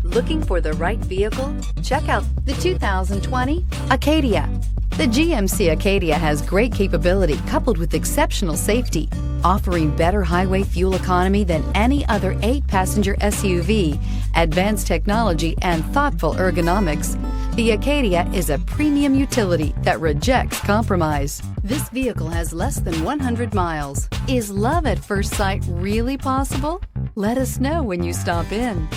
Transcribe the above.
Looking for the right vehicle? Check out the 2020 Acadia. The GMC Acadia has great capability coupled with exceptional safety, offering better highway fuel economy than any other 8-passenger SUV, advanced technology, and thoughtful ergonomics. The Acadia is a premium utility that rejects compromise. This vehicle has less than 100 miles. Is love at first sight really possible? Let us know when you stop in.